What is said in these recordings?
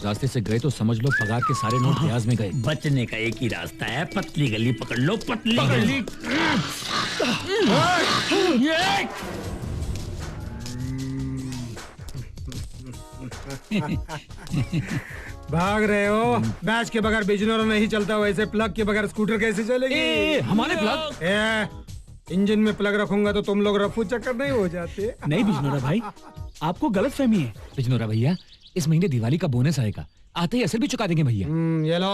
इस रास्ते से गए तो समझ लो पगार के सारे नोट ब्याज में गए। बचने का एक ही रास्ता है, पतली गली पकड़ लो, पतली गली। भाग रहे हो? बैच के बगैर बिजनोर नहीं चलता, वैसे प्लग के बगैर स्कूटर कैसे चलेगी? हमारे प्लग? इंजन में प्लग रखूंगा तो तुम लोग रफू चक्कर नहीं हो जाते? नहीं बिजनोरा भाई, आपको गलत फहमी है। बिजनोरा भैया, इस महीने दिवाली का बोनस आएगा, आते ही असल भी चुका देंगे भैया। ये लो,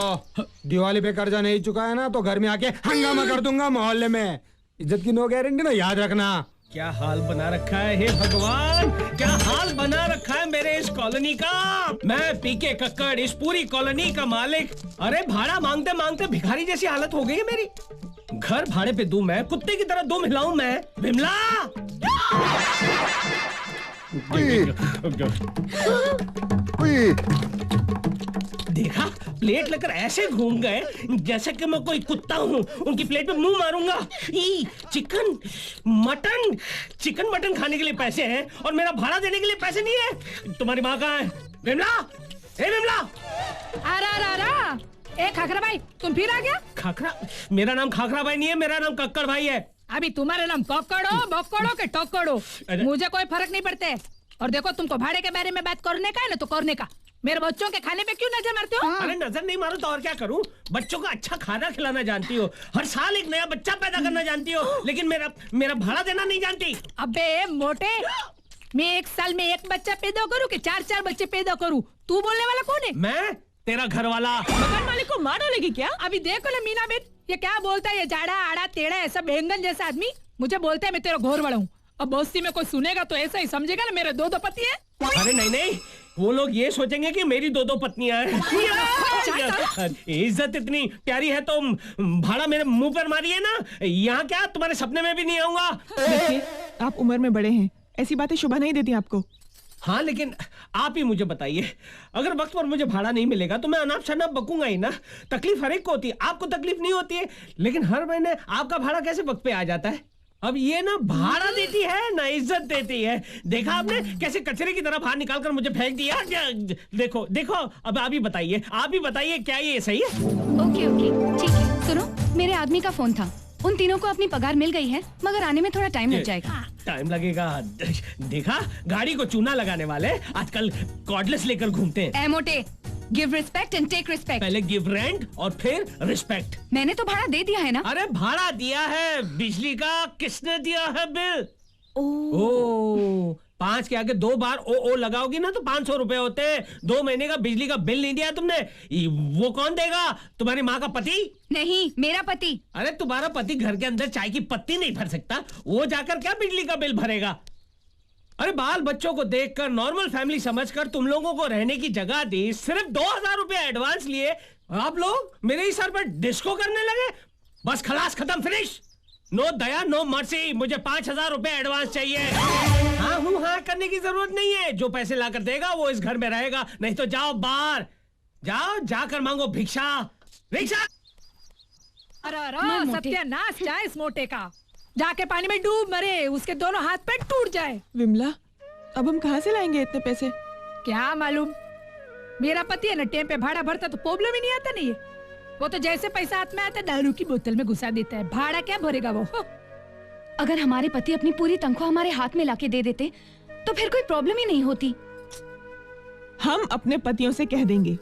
दिवाली पे कर्जा नहीं चुकाया ना तो घर में आके हंगामा कर दूंगा मोहल्ले में। इज्जत की नो गारंटी ना, याद रखना। क्या हाल बना रखा है, हे भगवान, क्या हाल बना रखा है मेरे इस कॉलोनी का। मैं पीके कक्कड़, इस पूरी कॉलोनी का मालिक। अरे भाड़ा मांगते मांगते भिखारी जैसी हालत हो गई है मेरी। घर भाड़े पे दूं मैं, कुत्ते की तरह दूं मिलाऊं मैं। विमला, देखा, प्लेट लेकर ऐसे घूम गए जैसे कि मैं कोई कुत्ता हूँ, उनकी प्लेट पे मुंह मारूंगा। चिकन मटन, चिकन मटन खाने के लिए पैसे हैं और मेरा भाड़ा देने के लिए पैसे नहीं है। तुम्हारी माँ कहाँ है? विमला, हे विमला। ए खाखरा भाई, तुम फिर आ गया? खाखरा? मेरा नाम खाखरा भाई नहीं है, मेरा नाम कक्कड़ भाई है। अभी तुम्हारा नाम कक्कड़ो, बक्कड़ो के टक्कड़ो, मुझे कोई फर्क नहीं पड़ता है। और देखो, तुमको भाड़े के बारे में बात करने का है ना तो करने का, मेरे बच्चों के खाने पे क्यों नजर मारते हो? अरे नजर नहीं मारो तो और क्या करूं? बच्चों को अच्छा खाना खिलाना जानती हो, हर साल एक नया बच्चा पैदा करना जानती हो, लेकिन मेरा भाड़ा देना नहीं जानती। अबे मोटे, मैं एक साल में एक बच्चा पैदा करूं कि चार बच्चे पैदा करूं? तू बोलने वाला कौन है? मैं, तेरा घर वाला। मकान मालिक को मार डालेगी क्या? अभी देखो ना मीना बेट, ये क्या बोलता है, ये जाड़ा आड़ा टेढ़ा ऐसा बैंगन जैसा आदमी मुझे बोलता है मैं तेरा घोर बड़ा हूँ। अब बस्ती में कोई सुनेगा तो ऐसा ही समझेगा ना मेरे दो पति है। अरे नहीं नहीं, वो लोग ये सोचेंगे कि मेरी दो पत्नियां हैं। इज्जत इतनी प्यारी है तो भाड़ा मेरे मुंह पर मारिए ना। यहाँ क्या, तुम्हारे सपने में भी नहीं आऊंगा। देखिए, आप उम्र में बड़े हैं, ऐसी बातें शोभा नहीं देती आपको। हाँ लेकिन आप ही मुझे बताइए, अगर वक्त पर मुझे भाड़ा नहीं मिलेगा तो मैं अनाप शनाप बकूंगा ही ना। तकलीफ हर एक को होती है, आपको तकलीफ नहीं होती है, लेकिन हर महीने आपका भाड़ा कैसे वक्त पे आ जाता है? अब ये ना भाड़ा देती है ना इज्जत देती है। देखा आपने कैसे कचरे की तरह बाहर निकाल कर मुझे फेंक दिया? देखो देखो, अब आप ही बताइए क्या ये सही है? ओके ठीक है, सुनो, मेरे आदमी का फोन था, उन तीनों को अपनी पगार मिल गई है, मगर आने में थोड़ा टाइम लग जाएगा। टाइम लगेगा? देखा, गाड़ी को चूना लगाने वाले आजकल कॉर्डलेस लेकर घूमते हैं। A motto, give respect and take respect. पहले गिव रेंट और फिर रिस्पेक्ट। मैंने तो भाड़ा दे दिया है ना। अरे भाड़ा दिया है, बिजली का किसने दिया है बिल? ओ 5 के आगे 2 बार ओ लगाओगी ना तो 500 रुपए होते हैं। 2 महीने का बिजली का बिल नहीं दिया तुमने, वो कौन देगा? तुम्हारी माँ का पति? नहीं, मेरा पति। अरे तुम्हारा पति घर के अंदर चाय की पत्ती नहीं भर सकता, वो जाकर क्या बिजली का बिल भरेगा? अरे बाल बच्चों को देखकर, नॉर्मल फैमिली समझकर तुम लोगों को रहने की जगह दी, सिर्फ 2000 रुपए एडवांस लिए, आप लोग मेरे ही सर पर डिस्को करने लगे। बस खलास, खत्म, फिनिश। नो दया नो मर्सी, मुझे 5000 रुपए एडवांस चाहिए। हाँ करने की जरूरत नहीं है, जो पैसे लाकर देगा वो इस घर में रहेगा, नहीं तो जाओ बाहर, जाओ जाकर मांगो भिक्षा। रिक्शा। अरे सत्यानाश जाए इस मोटे का, जाके पानी में डूब मरे, उसके दोनों हाथ पैर टूट जाए। विमला, अब हम कहाँ से लाएंगे इतने पैसे? क्या मालूम, मेरा पति है ना, टेम पे भाड़ा भरता तो प्रॉब्लम ही नहीं आता। नहीं, वो तो जैसे पैसा हाथ में आता दारू की बोतल में घुसा देता है, भाड़ा क्या भरेगा वो। अगर हमारे पति अपनी पूरी तनख्वाह हमारे हाथ में लाके दे देते तो फिर कोई प्रॉब्लम ही नहीं होती। हम अपने पतियों से कह देंगे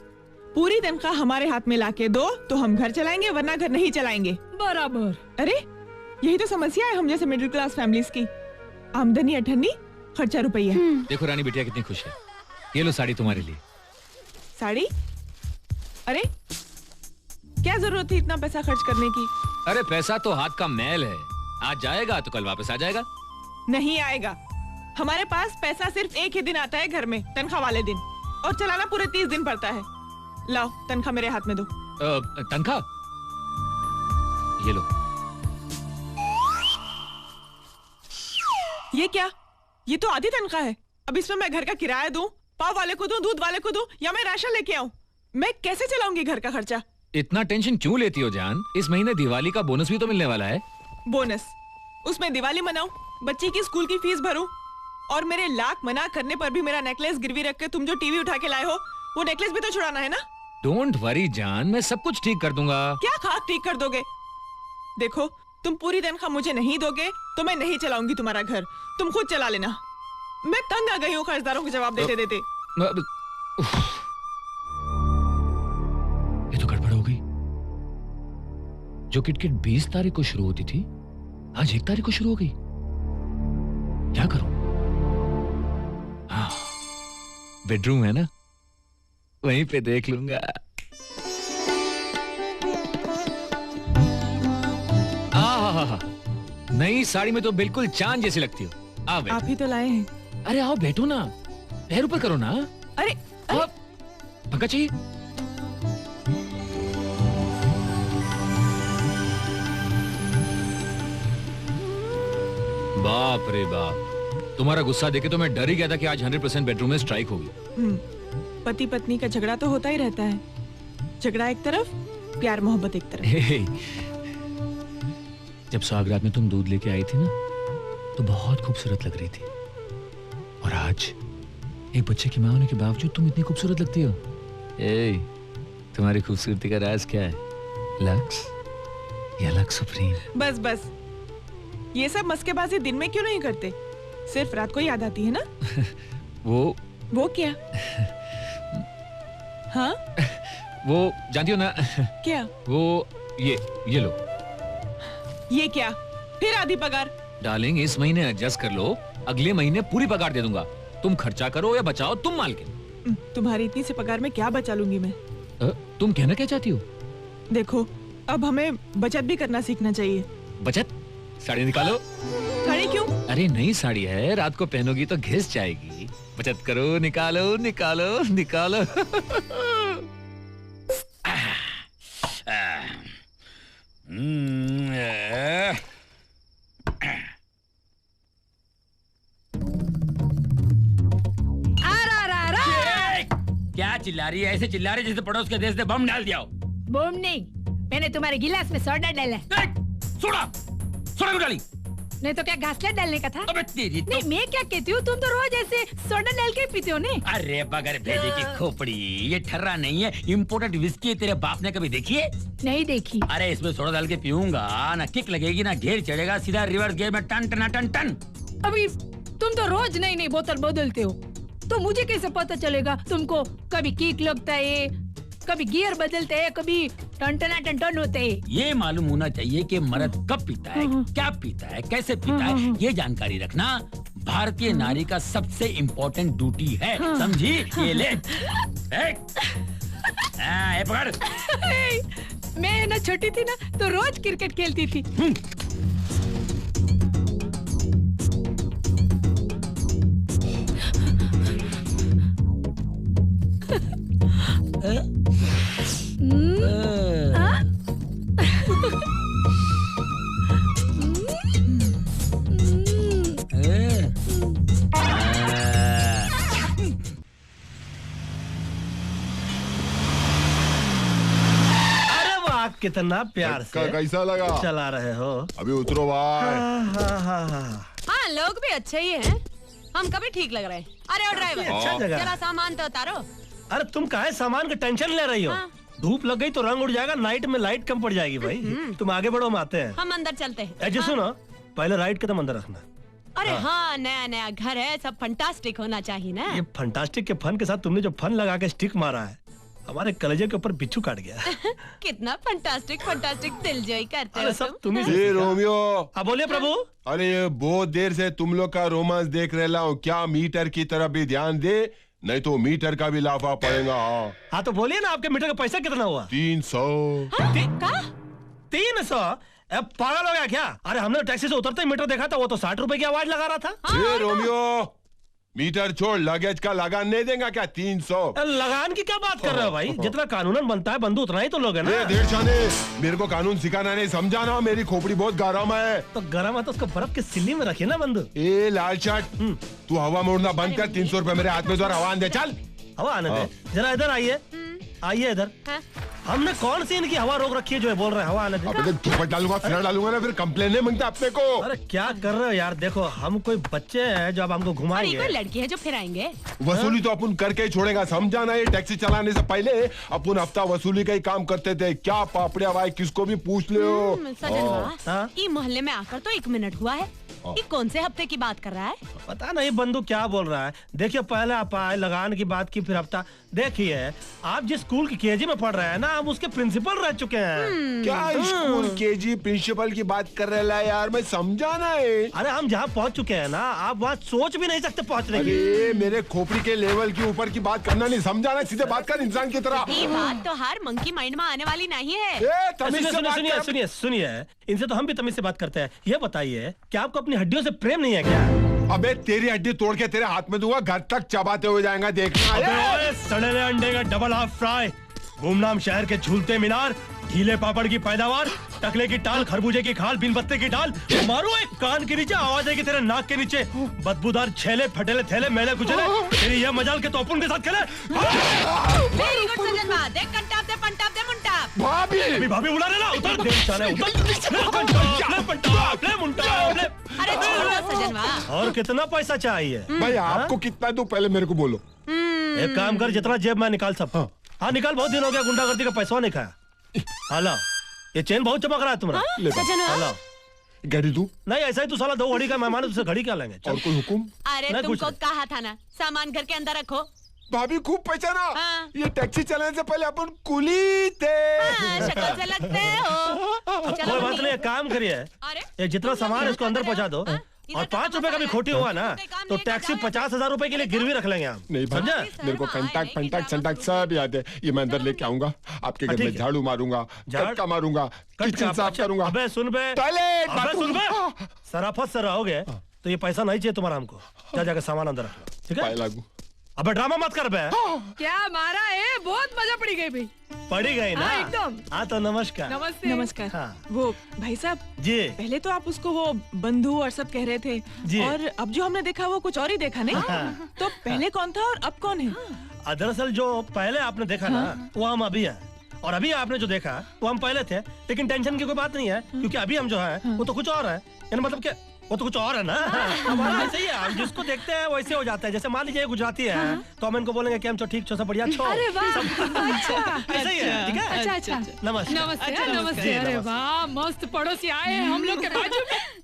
पूरी तनख्वाह हमारे हाथ में लाके दो तो हम घर चलाएंगे, वरना घर नहीं चलाएंगे। बराबर। अरे यही तो समस्या है हम जैसे मिडिल क्लास फैमिलीज की, आमदनी 98, खर्चा रुपया। देखो रानी बिटिया कितनी खुश है, ये लो साड़ी तुम्हारे लिए। साड़ी? अरे क्या जरूरत थी इतना पैसा खर्च करने की? अरे पैसा तो हाथ का मैल है, आज जाएगा तो कल वापस आ जाएगा। नहीं आएगा, हमारे पास पैसा सिर्फ एक ही दिन आता है घर में, तनख्वाह वाले दिन, और चलाना पूरे 30 दिन पड़ता है। लाओ तनख्वाह मेरे हाथ में दो। तनख्वाह? ये लो। ये क्या? ये तो आधी तनख्वाह है। अब इसमें मैं घर का किराया दूं, पाव वाले को दूं, दूध वाले को दूं, या मैं राशन लेके आऊं? मैं कैसे चलाऊंगी घर का खर्चा? इतना टेंशन क्यों लेती हो जान? इस महीने दिवाली का बोनस भी तो मिलने वाला है। बोनस? उसमें दिवाली मनाऊं, बच्ची की स्कूल की फीस भरूं, और मेरे लाख मना करने पर भी मेरा नेकलेस गिरवी रख के तुम जो टीवी उठा के लाए हो वो नेकलेस भी तो छुड़ाना है ना। डोंट वरी जान, मैं सब कुछ ठीक कर दूंगा। क्या खाक ठीक कर दोगे? देखो, तुम पूरी तनख्वाह मुझे नहीं दोगे तो मैं नहीं चलाऊंगी तुम्हारा घर, तुम खुद चला लेना। मैं तंग आ गई हूँ कर्जदारों को जवाब देते देते। ये तो गड़बड़ हो गई। जो किटकिट 20 तारीख को शुरू होती थी, आज 1 तारीख को शुरू हो गई। क्या करूं? हाँ, बेडरूम है ना, वहीं पे देख लूंगा। नई साड़ी में तो बिल्कुल चांद जैसी लगती हो। आओ बैठो। आप ही तो लाए हैं। अरे आओ बैठो ना, पैर ऊपर करो ना। अरे आप पंखा चाहिए? बाप रे बाप, तुम्हारा गुस्सा देखे तो मैं डर ही गया था कि आज 100% बेडरूम में स्ट्राइक होगी। पति पत्नी का झगड़ा तो होता ही रहता है। झगड़ा एक तरफ, प्यार मोहब्बत एक तरफ। जब सुहागरात में तुम दूध लेके आई थी ना, तो बहुत खूबसूरत लग रही थी, और आज एक बच्चे की मां होने के बावजूद तुम इतनी खूबसूरत लगती हो। तुम्हारी खूबसूरती का राज क्या है? लक्स या लक्स सुप्रीम? बस बस, ये सब मस्केबाजी दिन में क्यों नहीं करते? सिर्फ रात को याद आती है ना? वो क्या? हाँ? वो जानती हो ना? क्या? वो ये लो। ये क्या? फिर आधी पगार? डार्लिंग, इस महीने एडजस्ट कर लो, अगले महीने पूरी पगार दे दूंगा। तुम खर्चा करो या बचाओ, तुम मालकिन। तुम्हारी इतनी सी पगार में क्या बचा लूंगी मैं? तुम कहना क्या चाहती हो? देखो, अब हमें बचत भी करना सीखना चाहिए। बचत? साड़ी निकालो। साड़ी क्यों? अरे नई साड़ी है, रात को पहनोगी तो घिस जाएगी। बचत करो, निकालो निकालो निकालो। क्या चिल्ला रही है? ऐसे चिल्ला रही जैसे पड़ोस के देश ने बम डाल दिया हो। बम नहीं, मैंने तुम्हारे गिलास में सोडा डाला। सोडा क्यों डाली? नहीं तो क्या घासलेट डालने का था? अबे तेरी तो... नहीं, मैं क्या कहती हूँ, तुम तो रोज ऐसे सोडा डाल के पीते हो नहीं? अरे बगैर भेजे की खोपड़ी, ये ठर्रा नहीं है, इम्पोर्टेड विस्की है। तेरे बाप ने कभी देखी है? नहीं देखी। अरे इसमें सोडा डाल के पीऊंगा ना किक लगेगी ना घेर चढ़ेगा, सीधा रिवर्स गियर में टन टन टन टन। अभी तुम तो रोज नई नई बोतल बदलते हो, तो मुझे कैसे पता चलेगा तुमको कभी किक लगता है, कभी गियर बदलते हैं, कभी टन टन टन टन होते हैं। ये मालूम होना चाहिए कि मर्द कब पीता है, क्या पीता है, कैसे पीता है, ये जानकारी रखना भारतीय नारी का सबसे इम्पोर्टेंट ड्यूटी है, समझी? ये ले, ये पकड़। मैं ना छोटी थी ना, तो रोज क्रिकेट खेलती थी। कितना प्यार से कैसा लगा चला रहे हो? अभी उतरो भाई। हाँ, लोग भी अच्छे ही हैं। हम कभी ठीक लग रहे हैं। अरे ओ ड्राइवर, अच्छा जगह। जरा सामान तो उतारो। अरे तुम काहे सामान का टेंशन ले रही हो? हाँ। धूप लग गई तो रंग उड़ जाएगा, नाइट में लाइट कम पड़ जाएगी भाई। तुम आगे बढ़ो, हम आते हैं। हम अंदर चलते हैं। ऐसे सुनो, पहले राइट कदम अंदर रखना। अरे हाँ, नया नया घर है, सब फंटास्टिक होना चाहिए ना। ये फंटास्टिक के फन के साथ तुमने जो फन लगा के स्टिक मारा है, हमारे कलेजे के ऊपर बिच्छू काट गया। कितना फंटास्टिक फंटास्टिक दिलजोई करते हो सब तुम। तुम्ही से ये रोमियो, हाँ बोलिए प्रभु। अरे ये बहुत देर से तुम लोग का रोमांस देख रहा हूँ, क्या मीटर की तरफ भी ध्यान दे, नहीं तो मीटर का भी लाफा पड़ेगा। हाँ तो बोलिए ना, आपके मीटर का पैसा कितना हुआ? 300। 300? पागल हो गया क्या? अरे हमने टैक्सी से उतरते ही मीटर देखा था, वो तो 60 रुपए की आवाज लगा रहा था। ये रोमियो, मीटर छोड़, लगेज का लगान नहीं देगा क्या? 300। लगान की क्या बात कर रहे हो भाई? जितना कानूनन बनता है बंधु उतना ही तो लोग है ना। देरशाने, मेरे को कानून सिखाना नहीं, समझाना। मेरी खोपड़ी बहुत गरम है। तो गरम है तो उसको बर्फ के सिल्ली में रखिए ना बंधु। ए लाल शर्ट, तू हवा मोड़ना बंद कर। 300 रुपए मेरे हाथ में, हवा आने दे। चल हवा आने दे। जरा इधर आइए, आइए इधर। हमने कौन सी इनकी हवा रोक रखी है जो ये बोल रहे हैं हवा आने दे? अबे धूपट डालूंगा, फिर डालूंगा ना, फिर कंप्लेन नहीं मांगते अपने को। अरे क्या कर रहे हो यार? देखो हम कोई बच्चे हैं जो अब हमको अरे घुमाएंगे। कोई लड़की है जो फिर आएंगे। वसूली तो अपन करके ही छोड़ेगा, समझा ना? ये टैक्सी चलाने से पहले अपन हफ्ता वसूली का ही काम करते थे। क्या पापड़िया भाई, किसको भी पूछ ले हो। सजन वाह, ये मोहल्ले में आकर तो 1 मिनट हुआ है। ये कौन से हफ्ते की बात कर रहा है? पता नहीं बंधु क्या बोल रहा है। देखिए पहले आप आए, लगान की बात की, फिर हफ्ता। देखिए आप जिस स्कूल की केजी में पढ़ रहे हैं ना, हम उसके प्रिंसिपल रह चुके हैं। क्या स्कूल केजी प्रिंसिपल की बात कर रहे ला यार, मैं समझा ना है। अरे हम जहाँ पहुँच चुके हैं ना, आप वहाँ सोच भी नहीं सकते पहुँचने की। अरे मेरे खोपड़ी के लेवल के ऊपर की बात करना नहीं, समझा ना? सीधे बात कर इंसान की तरह। ये बात तो हर मंकी माइंड में आने वाली नहीं है। ए, तमीज से बात सुनिए कर। सुनिए सुनिए, इनसे तो हम भी तमीज से बात करते हैं। ये बताइए कि आपको अपनी हड्डियों से प्रेम नहीं है क्या? अबे तेरी हड्डी तोड़ के तेरे हाथ में दूंगा, घर तक चबाते हुए जाएगा, देखना। अबे सड़े अंडे का डबल हाफ फ्राई, गुमनाम शहर के झूलते मीनार, गीले पापड़ की पैदावार, टकले की टाल, खरबूजे की खाल, बिन पत्ते की डाल, मारो एक कान के नीचे, आवाज आएगी तेरे नाक के नीचे। बदबूदार छेले, फटेले थैले, मैले कुचले, तेरी यह मजाल के तोपुन के साथ खेले। वेरी गुड सजन वाह, देख कंटाप दे, पंटाप दे, मुंटाप। भाभी अभी भाभी बुला रहे ना, उतर दे साले, उतर। ले पंटाप, ले पंटाप, ले मुंटाप, ले। अरे छोड़ो सजन वाह। और कितना पैसा चाहिए? भाई आपको कितना दूं, पहले मेरे को बोलो। एक काम कर, जितना जेब में निकाल सब। हाँ निकाल, बहुत दिन हो गया गुंडागर्दी का पैसा नहीं खाया। हेलो, ये चेन बहुत चमक रहा है तुम्हारा। ले बा। सजन वाह, हेलो, घड़ी दूं? नहीं ऐसा ही तू साला 2 घड़ी का मेहमान है, तुझसे घड़ी क्या लेंगे? चल। और कोई हुकुम? अरे नहीं, कुछ तुमको नहीं। कहा था ना, सामान घर के अंदर रखो। भाभी खूब पहचाना। हाँ। ये टैक्सी चलाने से पहले अपन कुली थे। हाँ, शक्ल से लगते हो। चलो कोई बात मम्मी। नहीं, एक काम करिए, अरे ये जितना सामान है इसको अंदर पहुंचा दो, और 5 रुपए का भी खोटी हुआ ना तो टैक्सी 50,000 रुपए के लिए गिरवी रख लेंगे हम। नहीं भाई, समझा? मेरे को कंटाक पंटाक संटाक सब याद है। ये मैं अंदर लेके आऊंगा, आपके घर ठीक में है। झाड़ू मारूंगा, कटका मारूंगा, किचन साफ करूंगा। अबे सुन बे, टॉयलेट अबे सुन बे, बाथरूम। सराफत से रहोगे तो ये पैसा नहीं चाहिए तुम्हारा हमको। जा जाकर सामान अंदर रख लो, ठीक पाए है? लागू। अबे ड्रामा मत कर बे। क्या मारा है? बहुत मजा पड़ी गई भाई। पड़ी गई ना? हाँ, एकदम। हाँ तो नमस्कार। नमस्ते। नमस्कार। हाँ। वो भाई साहब, जी पहले तो आप उसको वो बंधु और सब कह रहे थे, जी। और अब जो हमने देखा वो कुछ और ही देखा नहीं। तो पहले कौन था और अब कौन है? दरअसल जो पहले आपने देखा ना वो हम अभी है, और अभी आपने जो देखा वो हम पहले थे। लेकिन टेंशन की कोई बात नहीं है, क्योंकि अभी हम जो है वो तो कुछ और है। यानी मतलब क्या, वो तो कुछ और है ना। हमारा ऐसे ही है, हम जिसको देखते हैं वैसे हो जाता है। जैसे मान लीजिए गुजराती है तो हम इनको बोलेंगे कि हम ठीक छो, सब बढ़िया छो। अरे वाह, अच्छा ऐसा ही है, ठीक है? अच्छा अच्छा। नमस्ते। नमस्ते अच्छा, नमस्ते। जी, अरे नमस्ते। वाह, मस्त पड़ोसी आए हैं हम लोग के बाजू में।